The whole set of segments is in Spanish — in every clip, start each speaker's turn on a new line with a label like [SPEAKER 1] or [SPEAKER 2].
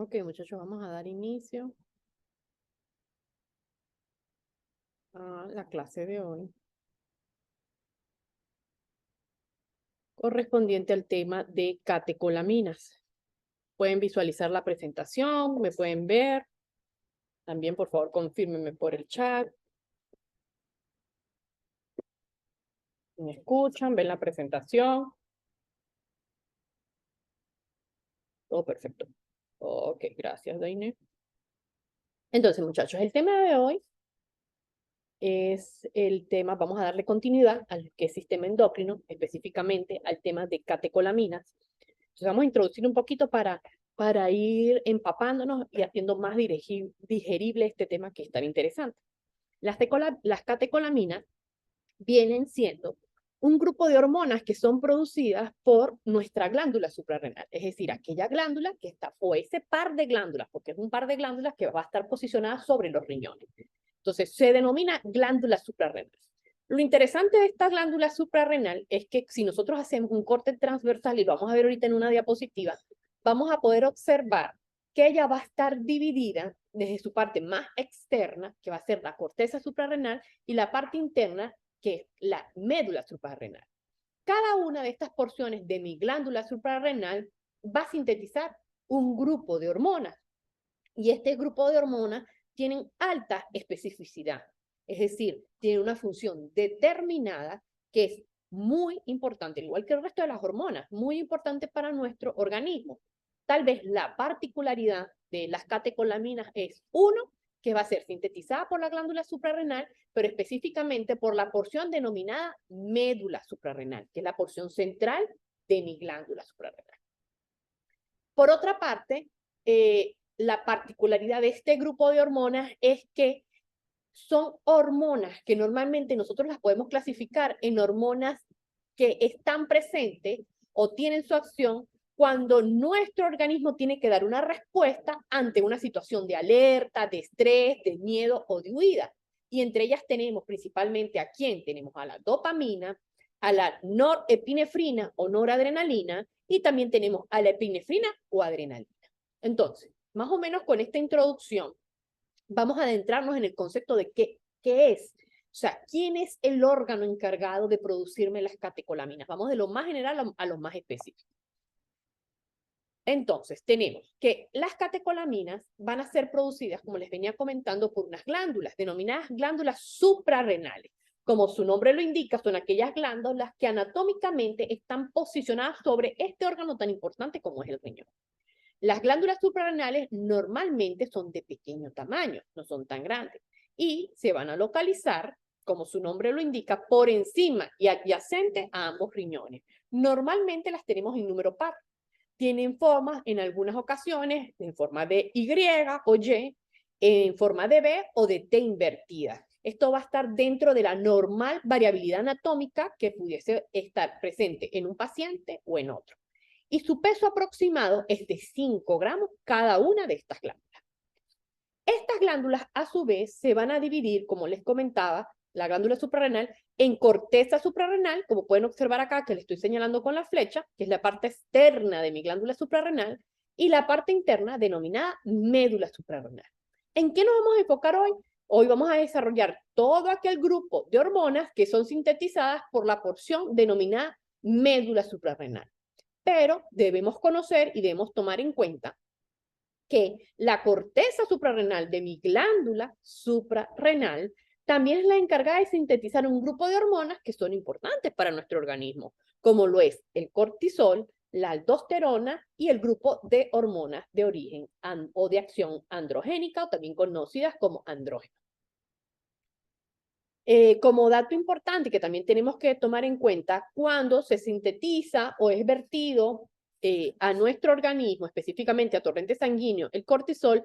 [SPEAKER 1] Ok, muchachos, vamos a dar inicio a la clase de hoy, correspondiente al tema de catecolaminas. Pueden visualizar la presentación, me pueden ver. También, por favor, confírmenme por el chat. ¿Me escuchan? ¿Ven la presentación? Todo perfecto. Ok, gracias, Daine. Entonces, muchachos, el tema de hoy es el tema, vamos a darle continuidad al que es sistema endocrino, específicamente al tema de catecolaminas. Entonces vamos a introducir un poquito para ir empapándonos y haciendo más digerible este tema que es tan interesante. Las catecolaminas vienen siendo un grupo de hormonas que son producidas por nuestra glándula suprarrenal, es decir, aquella glándula que está, o ese par de glándulas, porque es un par de glándulas que va a estar posicionada sobre los riñones. Entonces, se denomina glándula suprarrenal. Lo interesante de esta glándula suprarrenal es que si nosotros hacemos un corte transversal, y lo vamos a ver ahorita en una diapositiva, vamos a poder observar que ella va a estar dividida desde su parte más externa, que va a ser la corteza suprarrenal, y la parte interna, que es la médula suprarrenal. Cada una de estas porciones de mi glándula suprarrenal va a sintetizar un grupo de hormonas. Y este grupo de hormonas tienen alta especificidad, es decir, tienen una función determinada que es muy importante, igual que el resto de las hormonas, muy importante para nuestro organismo. Tal vez la particularidad de las catecolaminas es, uno, que va a ser sintetizada por la glándula suprarrenal, pero específicamente por la porción denominada médula suprarrenal, que es la porción central de mi glándula suprarrenal. Por otra parte, la particularidad de este grupo de hormonas es que son hormonas que normalmente nosotros las podemos clasificar en hormonas que están presentes o tienen su acción cuando nuestro organismo tiene que dar una respuesta ante una situación de alerta, de estrés, de miedo o de huida. Y entre ellas tenemos principalmente ¿a quién? Tenemos a la dopamina, a la norepinefrina o noradrenalina, y también tenemos a la epinefrina o adrenalina. Entonces, más o menos con esta introducción, vamos a adentrarnos en el concepto de qué es. O sea, ¿quién es el órgano encargado de producirme las catecolaminas? Vamos de lo más general a lo más específico. Entonces, tenemos que las catecolaminas van a ser producidas, como les venía comentando, por unas glándulas, denominadas glándulas suprarrenales. Como su nombre lo indica, son aquellas glándulas que anatómicamente están posicionadas sobre este órgano tan importante como es el riñón. Las glándulas suprarrenales normalmente son de pequeño tamaño, no son tan grandes, y se van a localizar, como su nombre lo indica, por encima y adyacente a ambos riñones. Normalmente las tenemos en número par. Tienen formas, en algunas ocasiones, en forma de Y o Y, en forma de B o de T invertida. Esto va a estar dentro de la normal variabilidad anatómica que pudiese estar presente en un paciente o en otro. Y su peso aproximado es de 5 gramos cada una de estas glándulas. Estas glándulas, a su vez, se van a dividir, como les comentaba, la glándula suprarrenal, en corteza suprarrenal, como pueden observar acá, que le estoy señalando con la flecha, que es la parte externa de mi glándula suprarrenal, y la parte interna denominada médula suprarrenal. ¿En qué nos vamos a enfocar hoy? Hoy vamos a desarrollar todo aquel grupo de hormonas que son sintetizadas por la porción denominada médula suprarrenal. Pero debemos conocer y debemos tomar en cuenta que la corteza suprarrenal de mi glándula suprarrenal también es la encargada de sintetizar un grupo de hormonas que son importantes para nuestro organismo, como lo es el cortisol, la aldosterona y el grupo de hormonas de origen o de acción androgénica, o también conocidas como andrógenos. Como dato importante que también tenemos que tomar en cuenta, cuando se sintetiza o es vertido a nuestro organismo, específicamente a torrente sanguíneo, el cortisol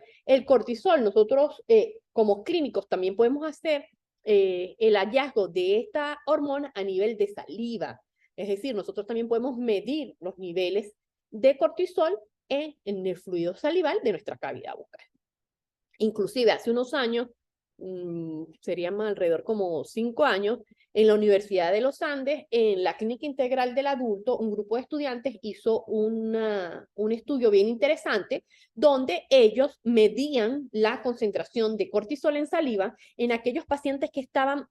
[SPEAKER 1] nosotros como clínicos también podemos hacer el hallazgo de esta hormona a nivel de saliva. Es decir, nosotros también podemos medir los niveles de cortisol en el fluido salival de nuestra cavidad bucal. Inclusive hace unos años, sería más alrededor como 5 años, en la Universidad de los Andes, en la Clínica Integral del Adulto, un grupo de estudiantes hizo un estudio bien interesante donde ellos medían la concentración de cortisol en saliva en aquellos pacientes que estaban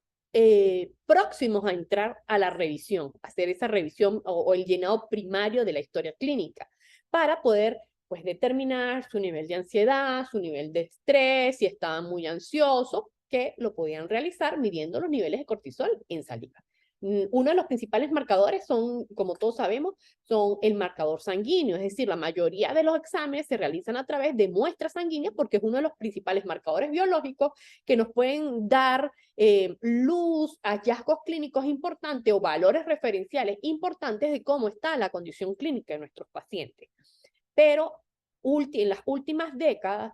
[SPEAKER 1] próximos a entrar a la revisión, hacer esa revisión o el llenado primario de la historia clínica, para poder pues determinar su nivel de ansiedad, su nivel de estrés, si estaban muy ansiosos, que lo podían realizar midiendo los niveles de cortisol en saliva. Uno de los principales marcadores son, como todos sabemos, son el marcador sanguíneo, es decir, la mayoría de los exámenes se realizan a través de muestras sanguíneas porque es uno de los principales marcadores biológicos que nos pueden dar luz, hallazgos clínicos importantes o valores referenciales importantes de cómo está la condición clínica de nuestros pacientes. Pero en las últimas décadas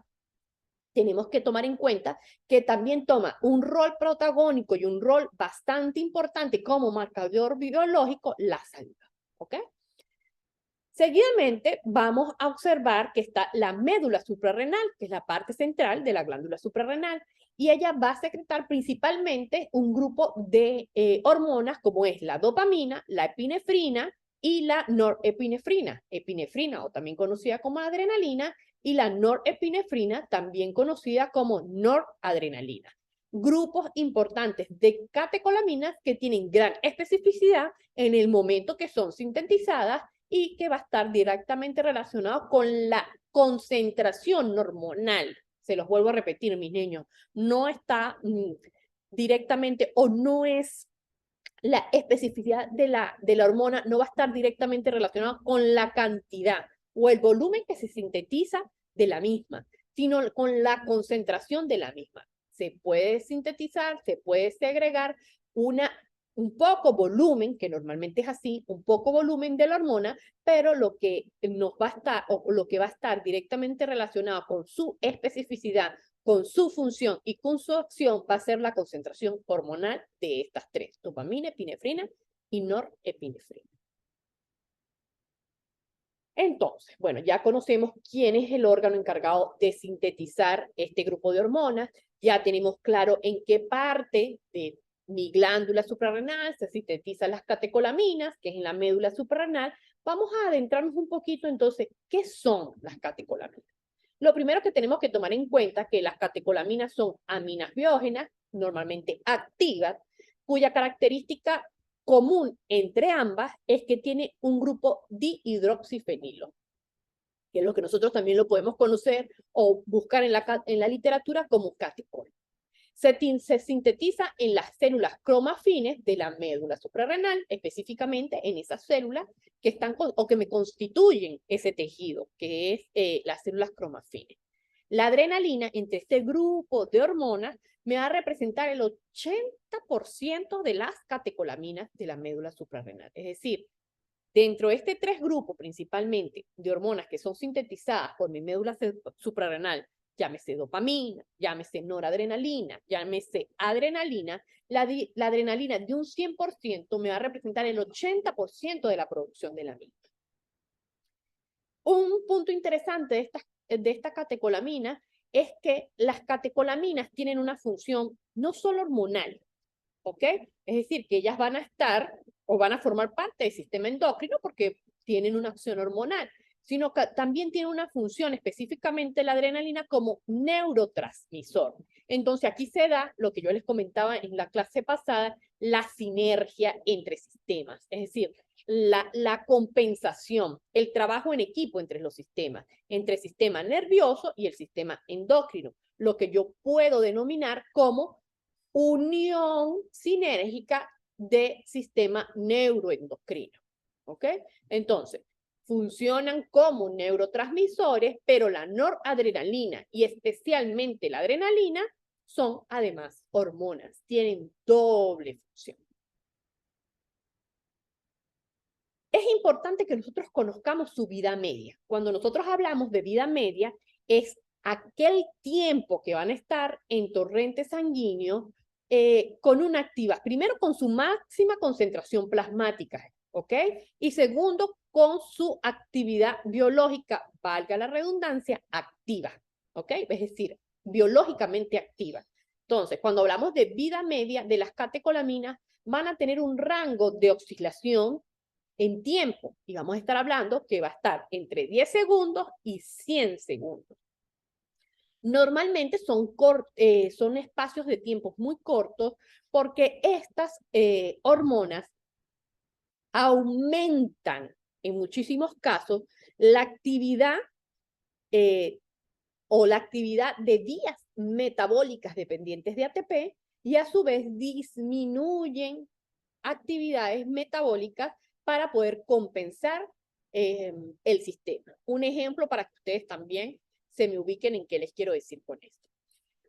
[SPEAKER 1] tenemos que tomar en cuenta que también toma un rol protagónico y un rol bastante importante como marcador biológico la saliva, ¿ok? Seguidamente vamos a observar que está la médula suprarrenal, que es la parte central de la glándula suprarrenal, y ella va a secretar principalmente un grupo de hormonas como es la dopamina, la epinefrina y la norepinefrina. Epinefrina, o también conocida como adrenalina, y la norepinefrina, también conocida como noradrenalina. Grupos importantes de catecolaminas que tienen gran especificidad en el momento que son sintetizadas y que va a estar directamente relacionado con la concentración hormonal. Se los vuelvo a repetir, mis niños, no está directamente o no es la especificidad de la hormona, no va a estar directamente relacionada con la cantidad o el volumen que se sintetiza de la misma, sino con la concentración de la misma. Se puede sintetizar, se puede segregar un poco volumen, que normalmente es así, un poco volumen de la hormona, pero lo que nos va a estar, o lo que va a estar directamente relacionado con su especificidad, con su función y con su acción, va a ser la concentración hormonal de estas tres: dopamina, epinefrina y norepinefrina. Entonces, bueno, ya conocemos quién es el órgano encargado de sintetizar este grupo de hormonas, ya tenemos claro en qué parte de mi glándula suprarrenal se sintetizan las catecolaminas, que es en la médula suprarrenal. Vamos a adentrarnos un poquito entonces, ¿qué son las catecolaminas? Lo primero que tenemos que tomar en cuenta es que las catecolaminas son aminas biógenas, normalmente activas, cuya característica común entre ambas es que tiene un grupo dihidroxifenilo, que es lo que nosotros también lo podemos conocer o buscar en la literatura como catecol. Se sintetiza en las células cromafines de la médula suprarrenal, específicamente en esas células que están o que me constituyen ese tejido, que es las células cromafines. La adrenalina, entre este grupo de hormonas, me va a representar el 80% de las catecolaminas de la médula suprarrenal. Es decir, dentro de este tres grupos principalmente de hormonas que son sintetizadas por mi médula suprarrenal, llámese dopamina, llámese noradrenalina, llámese adrenalina, la adrenalina de un 100% me va a representar el 80% de la producción de la misma. Un punto interesante de esta catecolamina es que las catecolaminas tienen una función no solo hormonal, ¿ok? Es decir, que ellas van a estar o van a formar parte del sistema endocrino porque tienen una acción hormonal, sino que también tiene una función, específicamente la adrenalina, como neurotransmisor. Entonces aquí se da lo que yo les comentaba en la clase pasada, la sinergia entre sistemas, es decir, la compensación, el trabajo en equipo entre los sistemas, entre el sistema nervioso y el sistema endocrino, lo que yo puedo denominar como unión sinérgica de sistema neuroendocrino. ¿Ok? Entonces, funcionan como neurotransmisores, pero la noradrenalina y especialmente la adrenalina son además hormonas, tienen doble función. Es importante que nosotros conozcamos su vida media. Cuando nosotros hablamos de vida media, es aquel tiempo que van a estar en torrente sanguíneo con una activa, primero con su máxima concentración plasmática, ¿ok? Y segundo, con su actividad biológica, valga la redundancia, activa, ¿ok? Es decir, biológicamente activa. Entonces, cuando hablamos de vida media de las catecolaminas, van a tener un rango de oscilación en tiempo, y vamos a estar hablando que va a estar entre 10 segundos y 100 segundos. Normalmente son espacios de tiempo muy cortos porque estas hormonas aumentan en muchísimos casos la actividad o la actividad de vías metabólicas dependientes de ATP y a su vez disminuyen actividades metabólicas para poder compensar el sistema. Un ejemplo para que ustedes también se me ubiquen en qué les quiero decir con esto.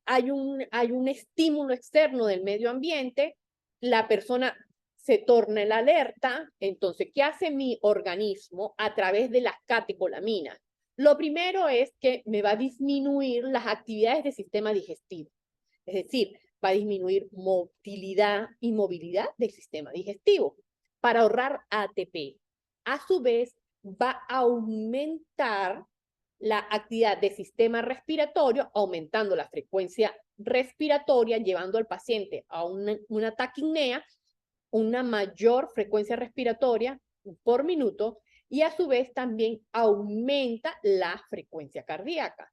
[SPEAKER 1] Hay un estímulo externo del medio ambiente, la persona se torna en la alerta, entonces, ¿qué hace mi organismo a través de las catecolaminas? Lo primero es que me va a disminuir las actividades del sistema digestivo, es decir, va a disminuir motilidad y movilidad del sistema digestivo para ahorrar ATP. A su vez, va a aumentar la actividad del sistema respiratorio, aumentando la frecuencia respiratoria, llevando al paciente a una taquipnea, una mayor frecuencia respiratoria por minuto, y a su vez también aumenta la frecuencia cardíaca.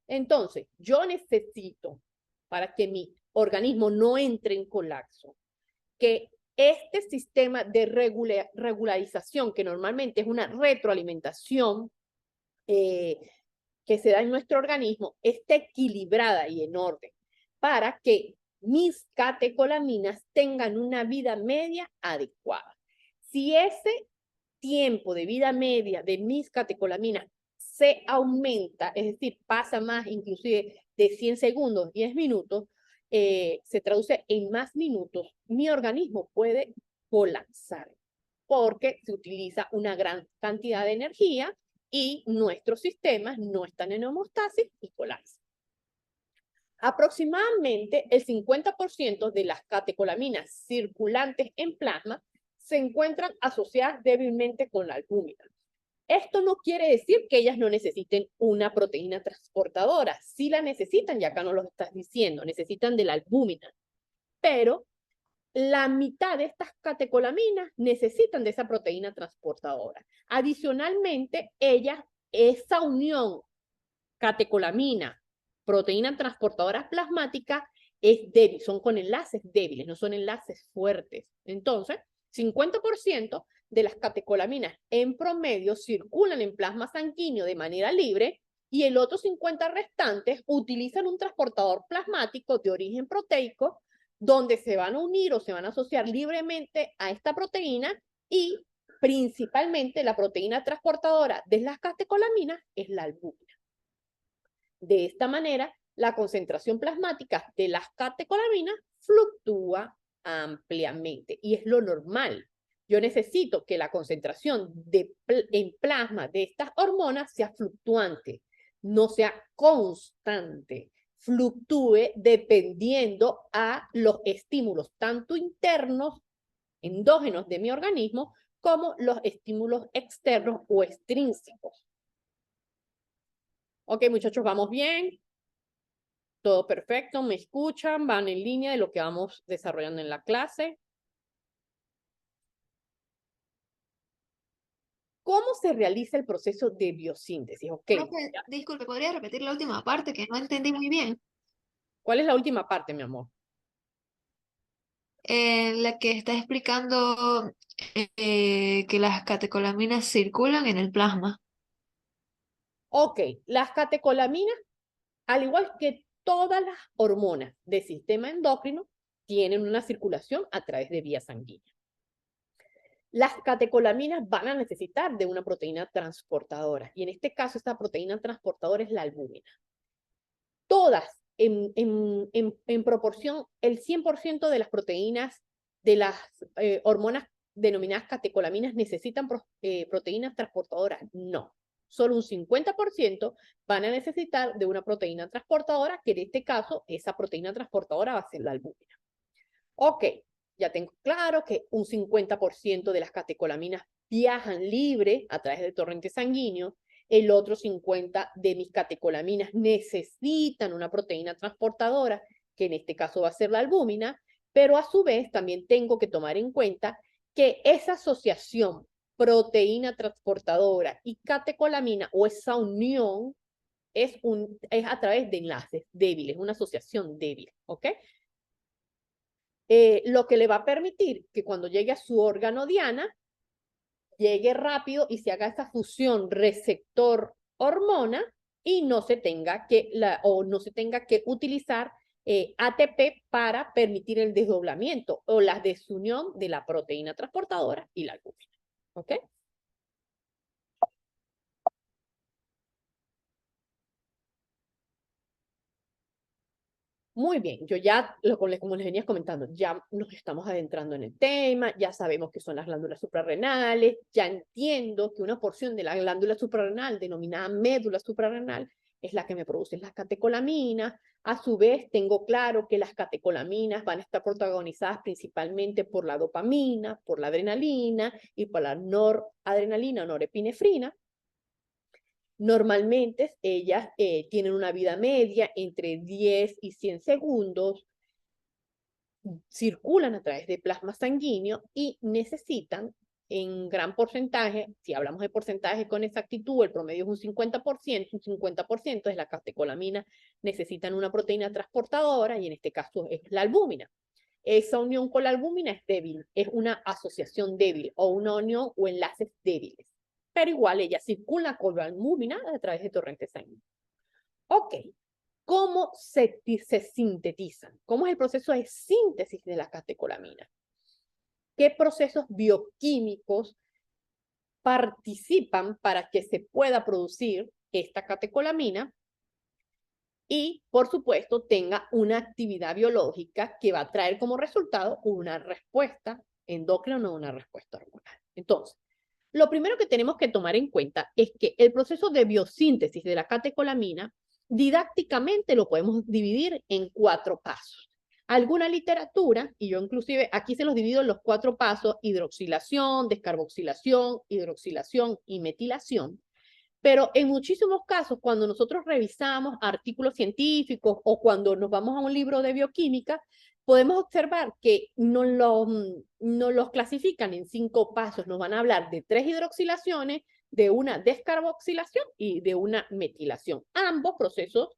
[SPEAKER 1] Entonces, yo necesito, para que mi organismo no entre en colapso, que este sistema de regularización, que normalmente es una retroalimentación que se da en nuestro organismo, esté equilibrada y en orden, para que mis catecolaminas tengan una vida media adecuada. Si ese tiempo de vida media de mis catecolaminas se aumenta, es decir, pasa más inclusive de 100 segundos, 10 minutos, se traduce en más minutos, mi organismo puede colapsar porque se utiliza una gran cantidad de energía y nuestros sistemas no están en homeostasis y colapsan. Aproximadamente el 50% de las catecolaminas circulantes en plasma se encuentran asociadas débilmente con la albúmina. Esto no quiere decir que ellas no necesiten una proteína transportadora. Sí la necesitan, y acá no lo estás diciendo, necesitan de la albúmina. Pero la mitad de estas catecolaminas necesitan de esa proteína transportadora. Adicionalmente, esa unión catecolamina, proteína transportadora plasmática, es débil, son con enlaces débiles, no son enlaces fuertes. Entonces, 50% de las catecolaminas en promedio circulan en plasma sanguíneo de manera libre y el otro 50% restantes utilizan un transportador plasmático de origen proteico donde se van a unir o se van a asociar libremente a esta proteína y principalmente la proteína transportadora de las catecolaminas es la albúmina. De esta manera, la concentración plasmática de las catecolaminas fluctúa ampliamente y es lo normal. Yo necesito que la concentración en plasma de estas hormonas sea fluctuante, no sea constante, fluctúe dependiendo a los estímulos tanto internos, endógenos de mi organismo, como los estímulos externos o extrínsecos. Ok, muchachos, ¿vamos bien? Todo perfecto, ¿me escuchan? ¿Van en línea de lo que vamos desarrollando en la clase? ¿Cómo se realiza el proceso de biosíntesis? Ok.
[SPEAKER 2] Profe, disculpe, ¿podría repetir la última parte que no entendí muy bien?
[SPEAKER 1] ¿Cuál es la última parte, mi amor?
[SPEAKER 2] La que está explicando que las catecolaminas circulan en el plasma.
[SPEAKER 1] Ok, las catecolaminas, al igual que todas las hormonas del sistema endocrino, tienen una circulación a través de vía sanguínea. Las catecolaminas van a necesitar de una proteína transportadora, y en este caso esta proteína transportadora es la albúmina. Todas, en proporción, el 100% de las proteínas de las hormonas denominadas catecolaminas necesitan proteínas transportadoras. No, solo un 50% van a necesitar de una proteína transportadora, que en este caso, esa proteína transportadora va a ser la albúmina. Ok, ya tengo claro que un 50% de las catecolaminas viajan libre a través del torrente sanguíneo, el otro 50% de mis catecolaminas necesitan una proteína transportadora que en este caso va a ser la albúmina, pero a su vez también tengo que tomar en cuenta que esa asociación proteína transportadora y catecolamina o esa unión es a través de enlaces débiles, una asociación débil, ¿ok? Lo que le va a permitir que cuando llegue a su órgano diana, llegue rápido y se haga esta fusión receptor-hormona y no se tenga que utilizar ATP para permitir el desdoblamiento o la desunión de la proteína transportadora y la albúmina. ¿Ok? Muy bien, yo ya, como les venía comentando, ya nos estamos adentrando en el tema, ya sabemos qué son las glándulas suprarrenales, ya entiendo que una porción de la glándula suprarrenal, denominada médula suprarrenal, es la que me produce las catecolaminas. A su vez, tengo claro que las catecolaminas van a estar protagonizadas principalmente por la dopamina, por la adrenalina y por la noradrenalina o norepinefrina. Normalmente ellas tienen una vida media entre 10 y 100 segundos, circulan a través de plasma sanguíneo y necesitan en gran porcentaje, si hablamos de porcentaje con exactitud, el promedio es un 50% de la catecolamina necesitan una proteína transportadora y en este caso es la albúmina. Esa unión con la albúmina es débil, es una asociación débil o una unión o enlaces débiles. Pero igual ella circula con la albúmina a través de torrentes sanguíneos. Ok, ¿cómo se sintetizan? ¿Cómo es el proceso de síntesis de la catecolamina? ¿Qué procesos bioquímicos participan para que se pueda producir esta catecolamina? Y, por supuesto, tenga una actividad biológica que va a traer como resultado una respuesta endocrina o una respuesta hormonal. Entonces, lo primero que tenemos que tomar en cuenta es que el proceso de biosíntesis de la catecolamina didácticamente lo podemos dividir en 4 pasos. Alguna literatura, y yo inclusive aquí se los divido en los 4 pasos: hidroxilación, descarboxilación, hidroxilación y metilación. Pero en muchísimos casos, cuando nosotros revisamos artículos científicos o cuando nos vamos a un libro de bioquímica, podemos observar que no los clasifican en 5 pasos. Nos van a hablar de 3 hidroxilaciones, de una descarboxilación y de una metilación. Ambos procesos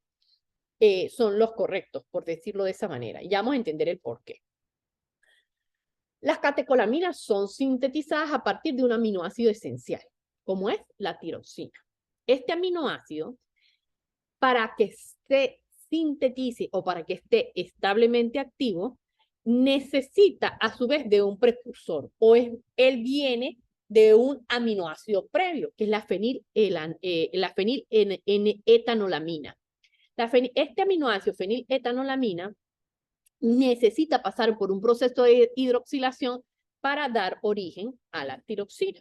[SPEAKER 1] son los correctos, por decirlo de esa manera. Y ya vamos a entender el por qué. Las catecolaminas son sintetizadas a partir de un aminoácido esencial, como es la tiroxina. Este aminoácido, para que se sintetice o para que esté establemente activo, necesita a su vez de un precursor, o él viene de un aminoácido previo, que es la fenil-N-etanolamina. Este aminoácido fenil-etanolamina necesita pasar por un proceso de hidroxilación para dar origen a la tiroxina.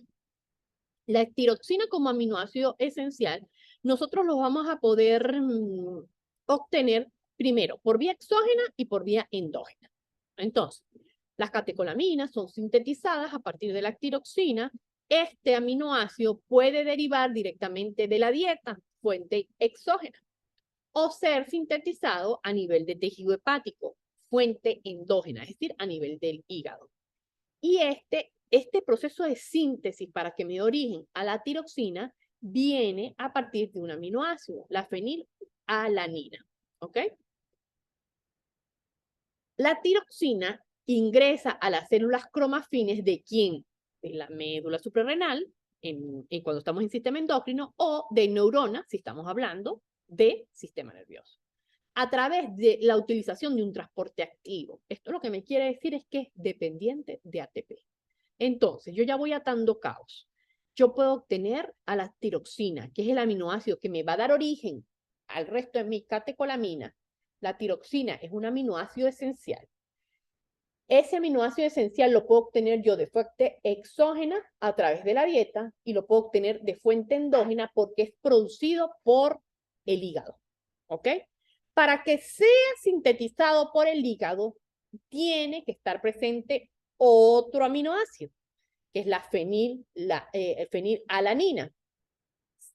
[SPEAKER 1] La tiroxina como aminoácido esencial, nosotros lo vamos a poder obtener primero por vía exógena y por vía endógena. Entonces, las catecolaminas son sintetizadas a partir de la tiroxina. Este aminoácido puede derivar directamente de la dieta, fuente exógena, o ser sintetizado a nivel de tejido hepático, fuente endógena, es decir, a nivel del hígado. Y este proceso de síntesis para que me dé origen a la tiroxina viene a partir de un aminoácido, la fenilalanina. ¿Ok? La tiroxina ingresa a las células cromafines de quién? De la médula suprarrenal, cuando estamos en sistema endocrino, o de neuronas, si estamos hablando de sistema nervioso, a través de la utilización de un transporte activo. Esto lo que me quiere decir es que es dependiente de ATP. Entonces, yo ya voy atando cabos. Yo puedo obtener a la tiroxina, que es el aminoácido que me va a dar origen al resto de mis catecolaminas. La tiroxina es un aminoácido esencial. Ese aminoácido esencial lo puedo obtener yo de fuente exógena a través de la dieta y lo puedo obtener de fuente endógena porque es producido por el hígado. ¿Ok? Para que sea sintetizado por el hígado, tiene que estar presente otro aminoácido, que es la fenilalanina.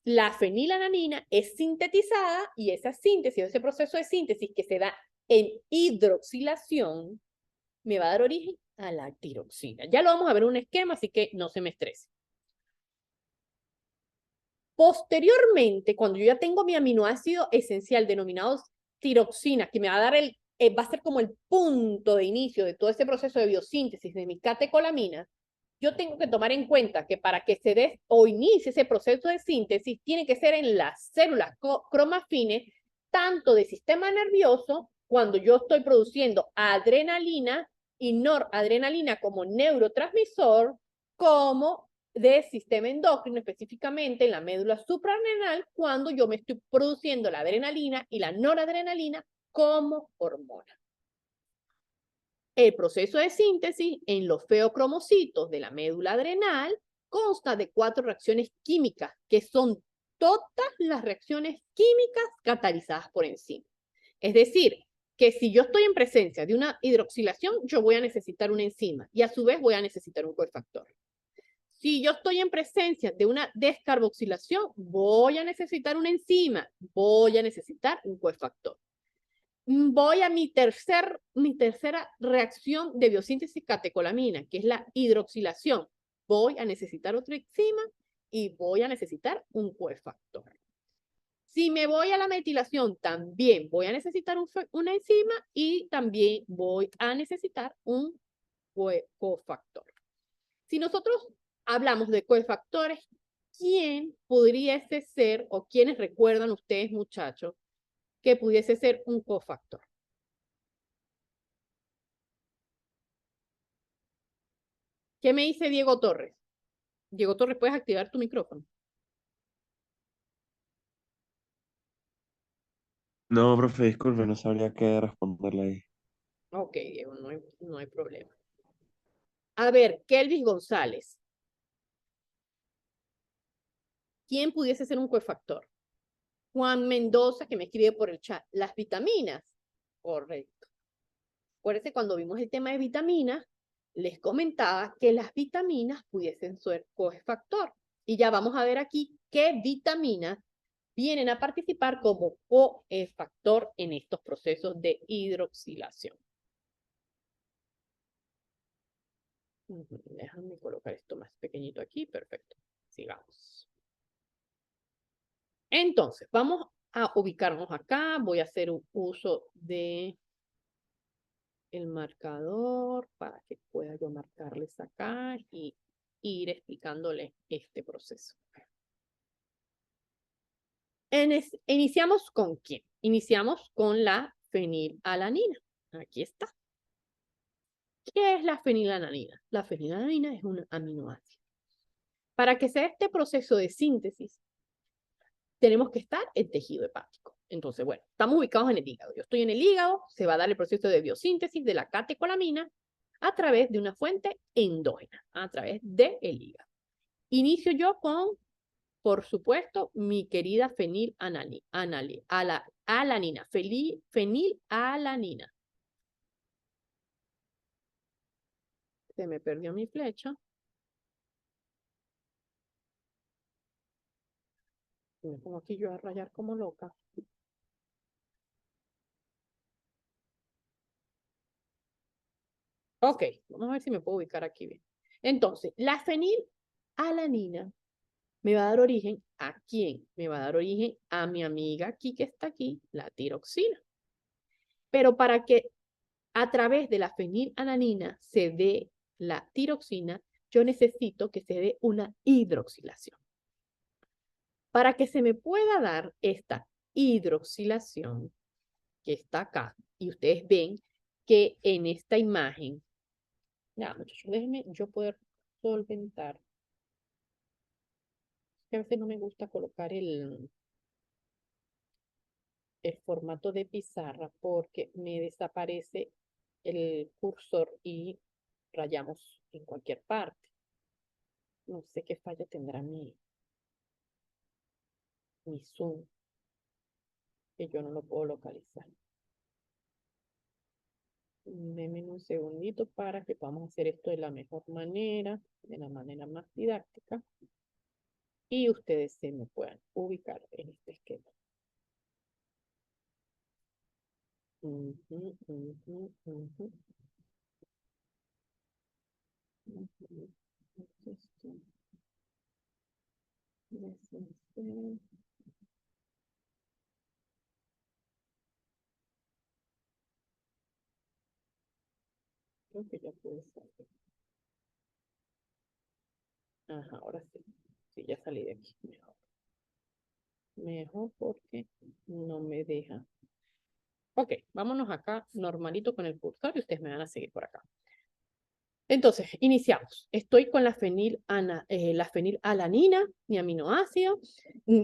[SPEAKER 1] La fenilalanina es sintetizada y esa síntesis, ese proceso de síntesis que se da en hidroxilación me va a dar origen a la tiroxina. Ya lo vamos a ver en un esquema, así que no se me estrese. Posteriormente, cuando yo ya tengo mi aminoácido esencial denominado tiroxina, que me va a dar va a ser como el punto de inicio de todo este proceso de biosíntesis de mis catecolaminas, yo tengo que tomar en cuenta que para que se dé o inicie ese proceso de síntesis, tiene que ser en las células cromafines, tanto del sistema nervioso, cuando yo estoy produciendo adrenalina y noradrenalina como neurotransmisor, como del sistema endocrino, específicamente en la médula suprarrenal, cuando yo me estoy produciendo la adrenalina y la noradrenalina como hormona. El proceso de síntesis en los feocromocitos de la médula adrenal consta de 4 reacciones químicas, que son todas las reacciones químicas catalizadas por enzimas. Es decir, que si yo estoy en presencia de una hidroxilación, yo voy a necesitar una enzima y a su vez voy a necesitar un cofactor. Si yo estoy en presencia de una descarboxilación, voy a necesitar una enzima, voy a necesitar un cofactor. Voy a mi tercera reacción de biosíntesis catecolamina, que es la hidroxilación. Voy a necesitar otra enzima y voy a necesitar un cofactor. Si me voy a la metilación, también voy a necesitar una enzima y también voy a necesitar un cofactor. Si nosotros hablamos de cofactores, ¿quién pudiese ser o quiénes recuerdan ustedes, muchachos, que pudiese ser un cofactor? ¿Qué me dice Diego Torres? Diego Torres, ¿puedes activar tu micrófono?
[SPEAKER 3] No, profe, disculpe, no sabría qué responderle ahí.
[SPEAKER 1] Ok, Diego, no hay problema. A ver, Kelvis González. ¿Quién pudiese ser un cofactor? Juan Mendoza, que me escribe por el chat. Las vitaminas. Correcto. Acuérdense, cuando vimos el tema de vitaminas, les comentaba que las vitaminas pudiesen ser cofactor. Y ya vamos a ver aquí qué vitaminas vienen a participar como cofactor en estos procesos de hidroxilación. Déjame colocar esto más pequeñito aquí. Perfecto. Sigamos. Entonces, vamos a ubicarnos acá. Voy a hacer un uso de el marcador para que pueda yo marcarles acá y ir explicándoles este proceso. Iniciamos con quién? Iniciamos con la fenilalanina. Aquí está. ¿Qué es la fenilalanina? La fenilalanina es un aminoácido. Para que sea este proceso de síntesis, tenemos que estar en tejido hepático. Entonces, bueno, estamos ubicados en el hígado. Yo estoy en el hígado, se va a dar el proceso de biosíntesis de la catecolamina a través de una fuente endógena, a través del hígado. Inicio yo con, por supuesto, mi querida fenilalanina. Se me perdió mi flecha. Me pongo aquí yo a rayar como loca. Ok, vamos a ver si me puedo ubicar aquí bien. Entonces, la fenilalanina me va a dar origen ¿a quién? Me va a dar origen a mi amiga aquí que está aquí, la tiroxina. Pero para que a través de la fenilalanina se dé la tiroxina, yo necesito que se dé una hidroxilación. Para que se me pueda dar esta hidroxilación que está acá, y ustedes ven que en esta imagen, ya muchachos, déjenme yo poder solventar, que a veces no me gusta colocar el formato de pizarra porque me desaparece el cursor y rayamos en cualquier parte. No sé qué falla tendrá mi Zoom, que yo no lo puedo localizar. Denme un segundito para que podamos hacer esto de la mejor manera, de la manera más didáctica, y ustedes se me puedan ubicar en este esquema. Ujú, ujú, ujú. Ujú. Esto, deshacer. Creo que ya puede salir. Ajá, ahora sí. Sí, ya salí de aquí. Mejor. Mejor porque no me deja. Ok, vámonos acá normalito con el cursor y ustedes me van a seguir por acá. Entonces, iniciamos. Estoy con la fenilalanina, mi aminoácido.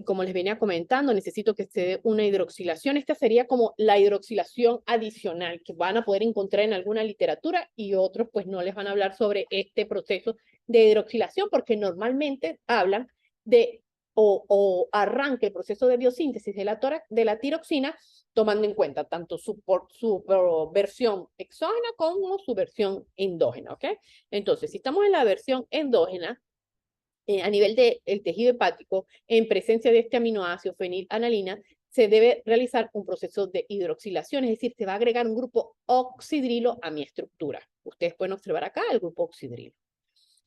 [SPEAKER 1] Como les venía comentando, necesito que se dé una hidroxilación. Esta sería como la hidroxilación adicional que van a poder encontrar en alguna literatura y otros pues no les van a hablar sobre este proceso de hidroxilación porque normalmente hablan de o arranca el proceso de biosíntesis de la tiroxina tomando en cuenta tanto su versión exógena como su versión endógena, ¿ok? Entonces, si estamos en la versión endógena, a nivel del tejido hepático, en presencia de este aminoácido fenilalanina, se debe realizar un proceso de hidroxilación, es decir, se va a agregar un grupo oxidrilo a mi estructura. Ustedes pueden observar acá el grupo oxidrilo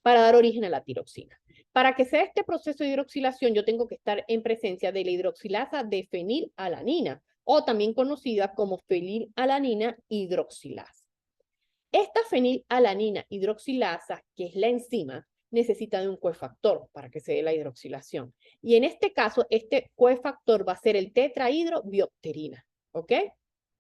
[SPEAKER 1] para dar origen a la tiroxina. Para que sea este proceso de hidroxilación, yo tengo que estar en presencia de la hidroxilasa de fenilalanina, o también conocida como fenilalanina hidroxilasa. Esta fenilalanina hidroxilasa, que es la enzima, necesita de un cofactor para que se dé la hidroxilación. Y en este caso, este cofactor va a ser el tetrahidrobiopterina, ¿ok?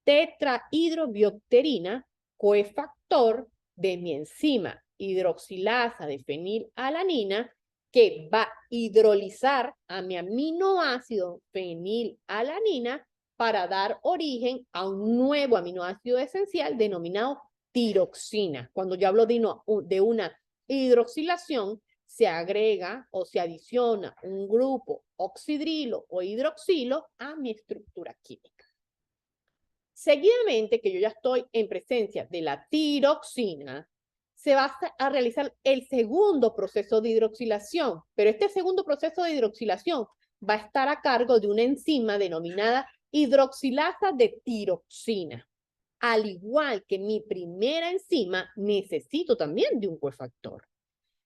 [SPEAKER 1] Tetrahidrobiopterina, cofactor de mi enzima hidroxilasa de fenilalanina, que va a hidrolizar a mi aminoácido fenilalanina para dar origen a un nuevo aminoácido esencial denominado tiroxina. Cuando yo hablo de una hidroxilación, se agrega o se adiciona un grupo oxidrilo o hidroxilo a mi estructura química. Seguidamente, que yo ya estoy en presencia de la tiroxina, se va a realizar el segundo proceso de hidroxilación, pero este segundo proceso de hidroxilación va a estar a cargo de una enzima denominada hidroxilasa de tiroxina. Al igual que mi primera enzima, necesito también de un cofactor.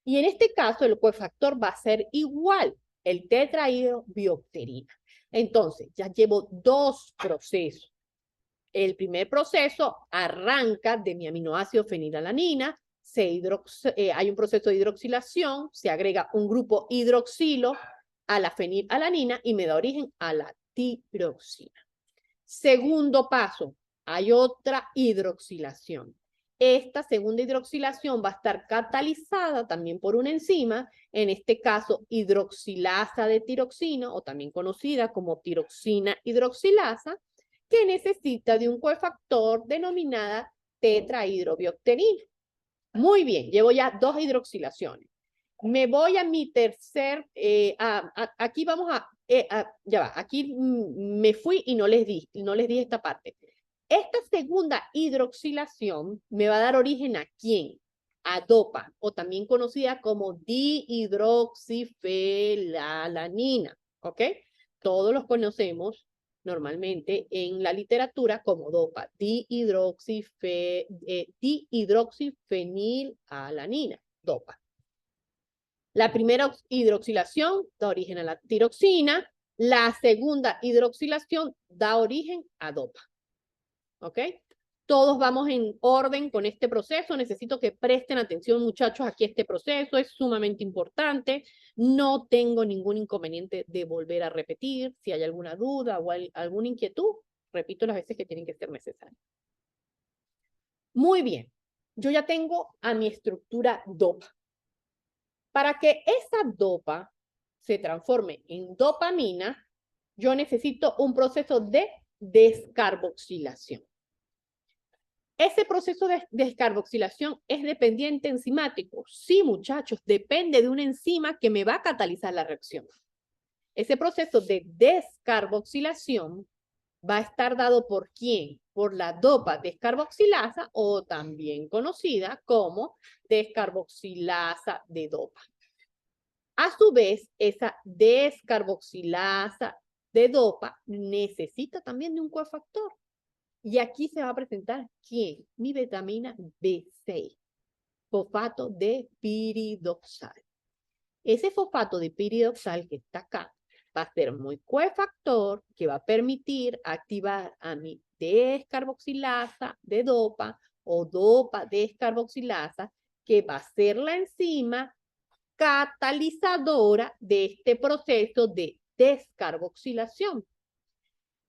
[SPEAKER 1] Y en este caso, el cofactor va a ser igual, el tetrahidrobiopterina. Entonces, ya llevo dos procesos. El primer proceso arranca de mi aminoácido fenilalanina, hay un proceso de hidroxilación, se agrega un grupo hidroxilo a la fenilalanina y me da origen a la tiroxina. Segundo paso, hay otra hidroxilación. Esta segunda hidroxilación va a estar catalizada también por una enzima, en este caso hidroxilasa de tiroxina, o también conocida como tiroxina hidroxilasa, que necesita de un cofactor denominada tetrahidrobiopterina. Muy bien, llevo ya dos hidroxilaciones. Me voy a mi tercer, aquí vamos ya va, aquí me fui y no les di esta parte. Esta segunda hidroxilación me va a dar origen ¿a quién? A dopa, o también conocida como dihidroxifelalanina, ¿ok? Todos los conocemos normalmente en la literatura como dopa, dihidroxifenilalanina, dopa. La primera hidroxilación da origen a la tiroxina, la segunda hidroxilación da origen a dopa. ¿Ok? Todos vamos en orden con este proceso. Necesito que presten atención, muchachos, aquí este proceso es sumamente importante. No tengo ningún inconveniente de volver a repetir. Si hay alguna duda o alguna inquietud, repito las veces que tienen que ser necesarias. Muy bien. Yo ya tengo a mi estructura dopa. Para que esa dopa se transforme en dopamina, yo necesito un proceso de descarboxilación. ¿Ese proceso de descarboxilación es dependiente enzimático? Sí, muchachos, depende de una enzima que me va a catalizar la reacción. Ese proceso de descarboxilación va a estar dado ¿por quién? Por la dopa descarboxilasa, o también conocida como descarboxilasa de dopa. A su vez, esa descarboxilasa de dopa necesita también de un cofactor. Y aquí se va a presentar, ¿quién? Mi vitamina B6, fosfato de piridoxal. Ese fosfato de piridoxal que está acá va a ser muy cofactor que va a permitir activar a mi descarboxilasa de dopa o dopa descarboxilasa, que va a ser la enzima catalizadora de este proceso de descarboxilación.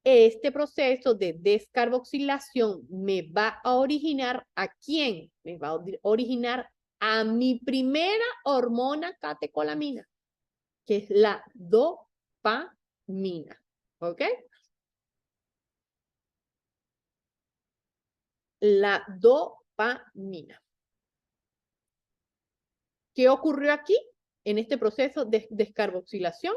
[SPEAKER 1] Este proceso de descarboxilación me va a originar ¿a quién? Me va a originar a mi primera hormona catecolamina, que es la dopamina. ¿Ok? La dopamina. ¿Qué ocurrió aquí? En este proceso de descarboxilación